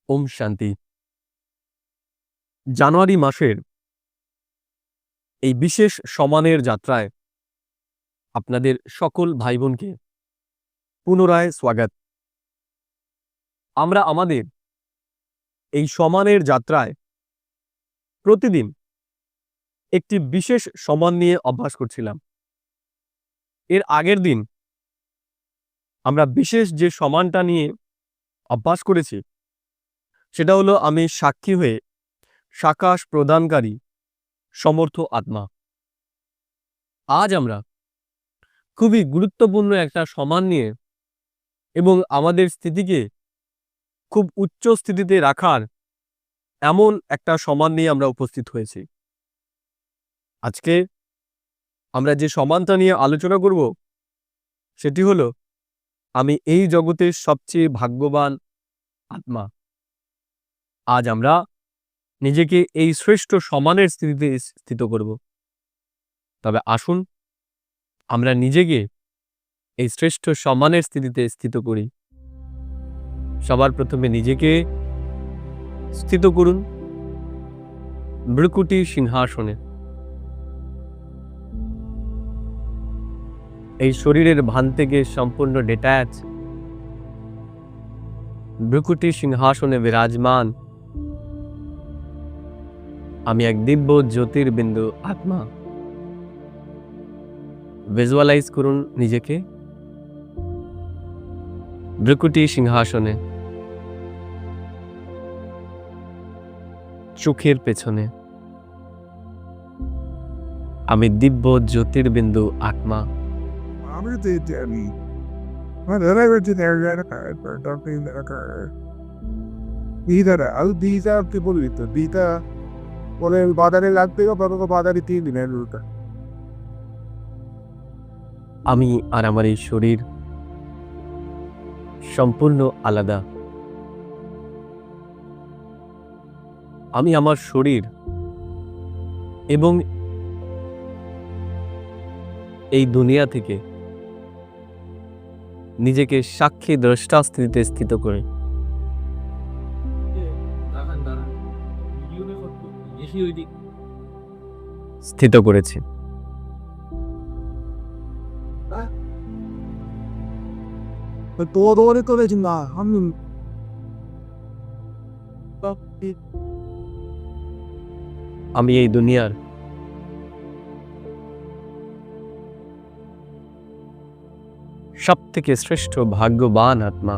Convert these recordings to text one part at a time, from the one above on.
ওম শান্তি। জানুয়ারি মাসের এই বিশেষ সমানের যাত্রায় আপনাদের সকল ভাই বোনকে পুনরায় স্বাগত। আমরা আমাদের এই সমানের যাত্রায় প্রতিদিন একটি বিশেষ সমান নিয়ে অভ্যাস করছিলাম। এর আগের দিন আমরা বিশেষ যে সমানটা নিয়ে অভ্যাস করেছি সেটা হলো আমি সাক্ষী হয়ে সাকাশ প্রদানকারী সমর্থ আত্মা। আজ আমরা খুবই গুরুত্বপূর্ণ একটা সমান নিয়ে এবং আমাদের স্থিতিকে খুব উচ্চ স্থিতিতে রাখার এমন একটা সমান নিয়ে আমরা উপস্থিত হয়েছি। আজকে আমরা যে সমানটা নিয়ে আলোচনা করব সেটি হলো আমি এই জগতের সবচেয়ে ভাগ্যবান আত্মা। আজ আমরা নিজেকে এই শ্রেষ্ঠ সমানের স্থিতিতে স্থিত করব। তবে আসুন আমরা নিজেকে এই শ্রেষ্ঠ সমানের স্থিতিতে স্থিত করি। সবার প্রথমে নিজেকে স্থিত করুন ভ্রকুটি সিংহাসনে। এই শরীরের ভান থেকে সম্পূর্ণ ডিট্যাচ, ভ্রকুটি সিংহাসনে বিরাজমান আমি এক দিব্য জ্যোতির্বিন্দু আত্মা। ভিজুয়ালাইজ করুন নিজেকে ভ্রকুটি সিংহাসনে, চোখের পেছনে আমি দিব্য জ্যোতির্বিন্দু আত্মা। আমি আর আমার এই শরীর সম্পূর্ণ আলাদা। আমি আমার শরীর এবং এই দুনিয়া থেকে নিজেকে সাক্ষী দ্রষ্টা স্থিতিতে স্থিত করে স্থিত করেছি। আমি এই দুনিয়ার সব থেকে শ্রেষ্ঠ ভাগ্যবান আত্মা।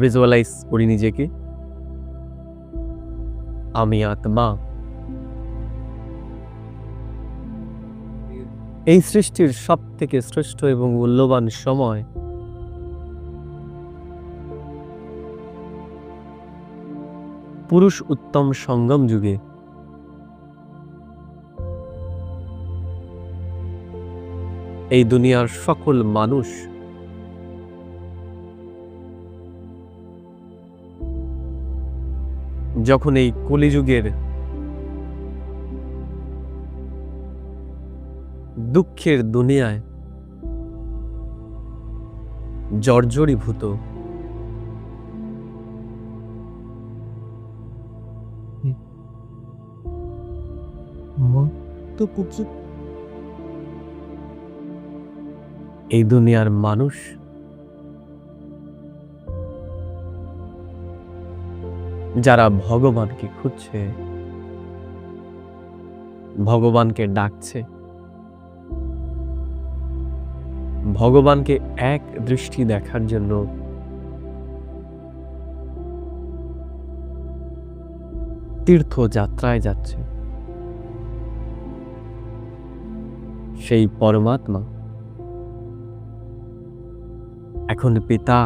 ভিজুয়ালাইজ করি নিজেকে আমি আত্মা। এই সৃষ্টির সব থেকে শ্রেষ্ঠ এবং মূল্যবান সময় পুরুষ উত্তম সঙ্গম যুগে এই দুনিয়ার সকল মানুষ যখন এই কলিযুগের দুঃখের দুনিয়ায় জর্জরীভূত, এই দুনিয়ার মানুষ যারা ভগবানকে খুঁজছে, ভগবানকে ডাকছে, ভগবানকে এক দৃষ্টি দেখার জন্য তীর্থযাত্রায় যাচ্ছে, সেই পরমাত্মা এখন পিতা,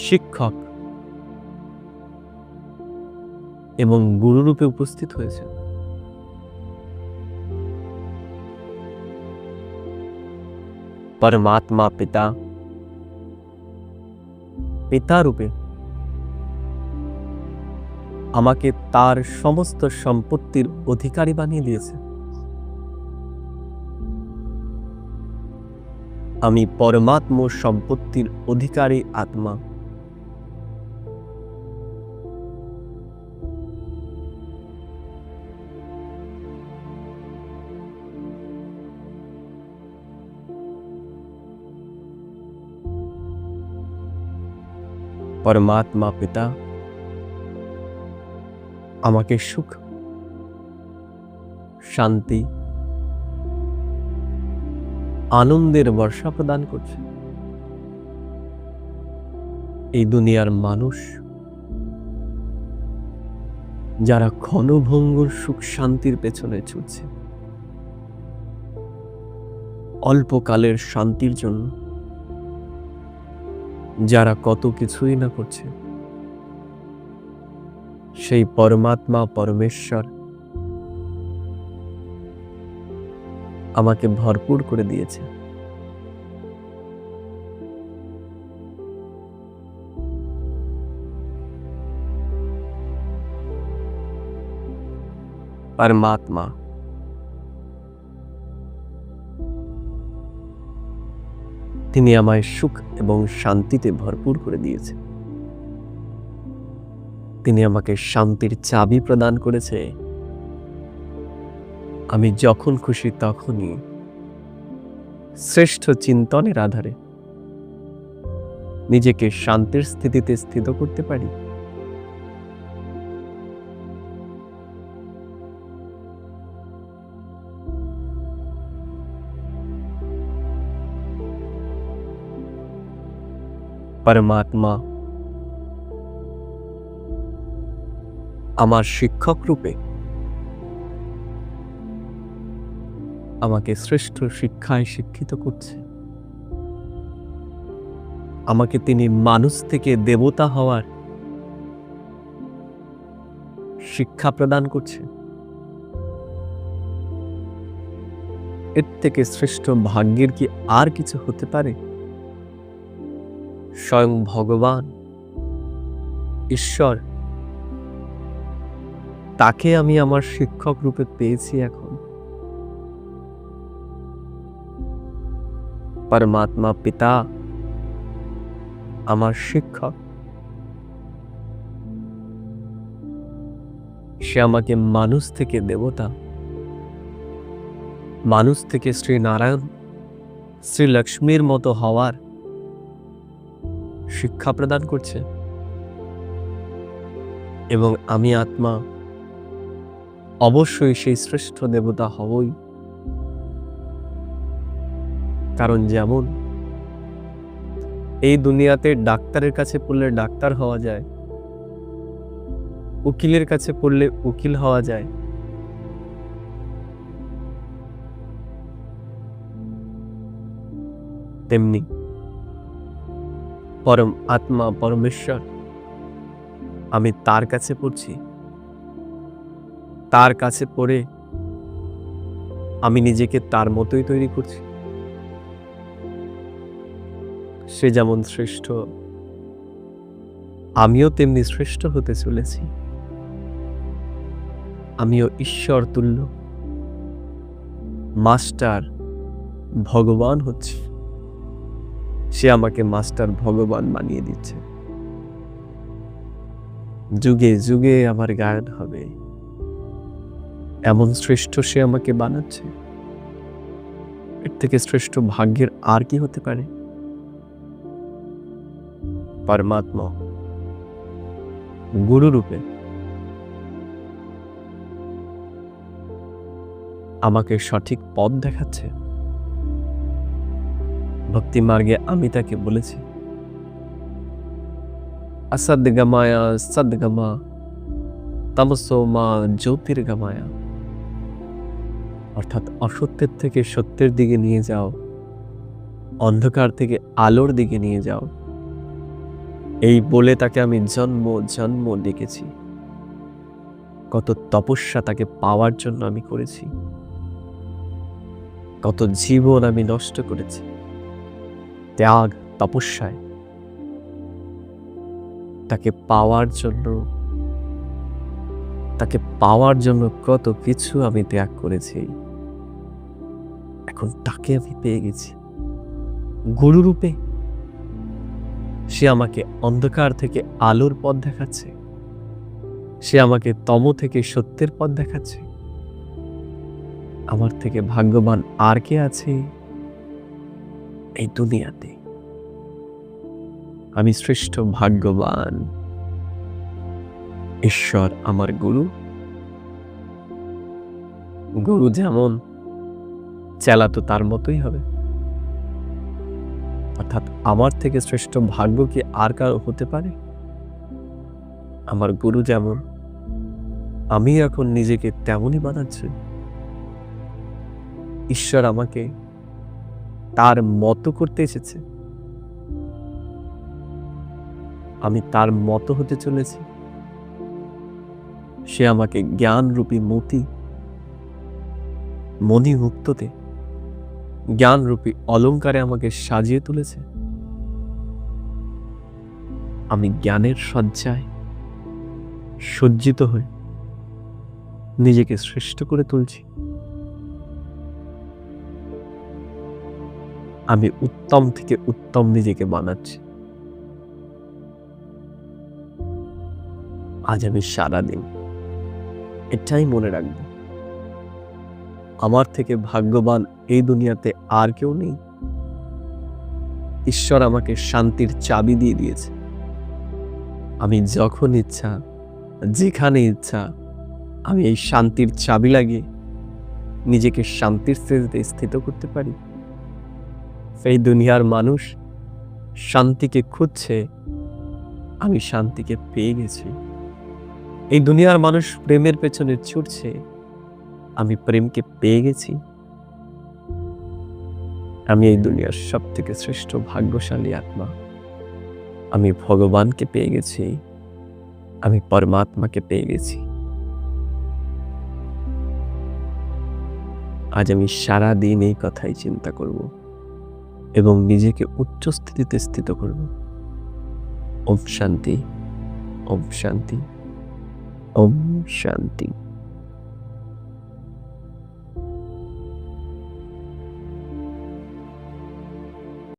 শিক্ষক এবং গুরুরূপে উপস্থিত হয়েছে। পরমাত্মা পিতা, পিতা রূপে আমাকে তার সমস্ত সম্পত্তির অধিকারী বানিয়ে দিয়েছে। আমি পরমাত্ম সম্পত্তির অধিকারী আত্মা। পরমাত্মা পিতা আমাকে সুখ, শান্তি, আনন্দের বর্ষা প্রদান করছে। এই দুনিয়ার মানুষ যারা ক্ষণভঙ্গুর সুখ শান্তির পেছনে ছুটছে, অল্পকালের শান্তির জন্য যারা কত কিছুই না করছে, সেই পরমাত্মা পরমেশ্বর আমাকে ভরপুর করে দিয়েছে। পরমাত্মা তিনি আমায় সুখ এবং শান্তিতে ভরপুর করে দিয়েছে। তিনি আমাকে শান্তির চাবি প্রদান করেছে। আমি যখন খুশি তখনই শ্রেষ্ঠ চিন্তনের আধারে নিজেকে শান্তির স্থিতিতে স্থিত করতে পারি। পরমাত্মা আমার শিক্ষক রূপে আমাকে শ্রেষ্ঠ শিক্ষায় শিক্ষিত করছে। আমাকে তিনি মানুষ থেকে দেবতা হওয়ার শিক্ষা প্রদান করছে। এর থেকে শ্রেষ্ঠ ভাগ্যের কি আর কিছু হতে পারে? স্বয়ং ভগবান ঈশ্বর, তাকে আমি আমার শিক্ষক রূপে পেয়েছি। এখন পরমাত্মা পিতা আমার শিক্ষক। সে আমাকে মানুষ থেকে দেবতা, মানুষ থেকে শ্রী নারায়ণ, শ্রী লক্ষ্মীর মতো হওয়ার শিক্ষা প্রদান করছে। এবং আমি আত্মা অবশ্যই সেই শ্রেষ্ঠ দেবতা হবই। কারণ যেমন এই দুনিয়াতে ডাক্তারের কাছে পড়লে ডাক্তার হওয়া যায়, উকিলের কাছে পড়লে উকিল হওয়া যায়, তেমনি পরম আত্মা পরমেশ্বর, আমি তার কাছে পড়ছি। তার কাছে পড়ে আমি নিজেকে তার মতোই তৈরি করছি। সে যেমন শ্রেষ্ঠ, আমিও তেমনি শ্রেষ্ঠ হতে চলেছি। আমিও ঈশ্বর তুল্য মাস্টার ভগবান হচ্ছি। সে আমাকে মাস্টার ভগবান বানিয়ে দিচ্ছে। যুগে যুগে আমার গায়ন হবে, এমন শ্রেষ্ঠ সে আমাকে বানাচ্ছে। এর থেকে শ্রেষ্ঠ ভাগ্যের আর কি হতে পারে? পরমাত্মা গুরু রূপে আমাকে সঠিক পথ দেখাচ্ছে। ভক্তি মার্গে আমি তাকে বলেছি, অসদ্গমায়া সদ্গমা তমসো মা জ্যোতির্গমায়া, অর্থাৎ অসত্যের থেকে সত্যের দিকে নিয়ে যাও, অন্ধকার থেকে আলোর দিকে নিয়ে যাও। এই বলে তাকে আমি জন্ম জন্ম ডেকেছি। কত তপস্যা তাকে পাওয়ার জন্য আমি করেছি, কত জীবন আমি নষ্ট করেছি ত্যাগ তপস্যায় তাকে পাওয়ার জন্য, তাকে পাওয়ার জন্য কত কিছু আমি ত্যাগ করেছি। এখন তাকে আমি পেয়ে গেছি গুরুরূপে। সে আমাকে অন্ধকার থেকে আলোর পথ দেখাচ্ছে। সে আমাকে তম থেকে সত্যের পথ দেখাচ্ছে। আমার থেকে ভাগ্যবান আর কে আছে এই দুনিয়াতে? আমি শ্রেষ্ঠ ভাগ্যবান। ঈশ্বর আমার গুরু। গুরু যেমন, চেলা তো তার মতোই হবে। অর্থাৎ আমার থেকে শ্রেষ্ঠ ভাগ্য কি আর কারো হতে পারে? আমার গুরু যেমন, আমি এখন নিজেকে তেমনই বানাচ্ছি। ঈশ্বর আমাকে তার মতো করতে এসেছে। আমি তার মতো হতে চলেছি। সে আমাকে জ্ঞানরূপী মণিমুক্ততে, জ্ঞানরূপী অলংকারে আমাকে সাজিয়ে তুলেছে। আমি জ্ঞানের সজ্জায় সজ্জিত হয়ে নিজেকে শ্রেষ্ঠ করে তুলছি। আমি উত্তম থেকে উত্তম নিজেকে বানাচ্ছি। আজ আমি সারাদিন এটাই মনে রাখব, আমার থেকে ভাগ্যবান এই দুনিয়াতে আর কেউ নেই। ঈশ্বর আমাকে শান্তির চাবি দিয়ে দিয়েছে। আমি যখন ইচ্ছা, যেখানে ইচ্ছা, আমি এই শান্তির চাবি লাগিয়ে নিজেকে শান্তির স্থিতিতে স্থিত করতে পারি। এই দুনিয়ার মানুষ শান্তিকে খুঁজছে, আমি শান্তিকে পেয়ে গেছি। এই দুনিয়ার মানুষ প্রেমের পেছনে ছুটছে, আমি প্রেমকে পেয়ে গেছি। আমি এই দুনিয়ার সব থেকে শ্রেষ্ঠ ভাগ্যশালী আত্মা। আমি ভগবানকে পেয়ে গেছি। আমি পরমাত্মাকে পেয়ে গেছি। আজ আমি সারাদিন এই কথাই চিন্তা করব এবং নিজেকে উচ্চ স্থিতিতে স্থিত করব। ওম শান্তি, ওম শান্তি, ওম শান্তি।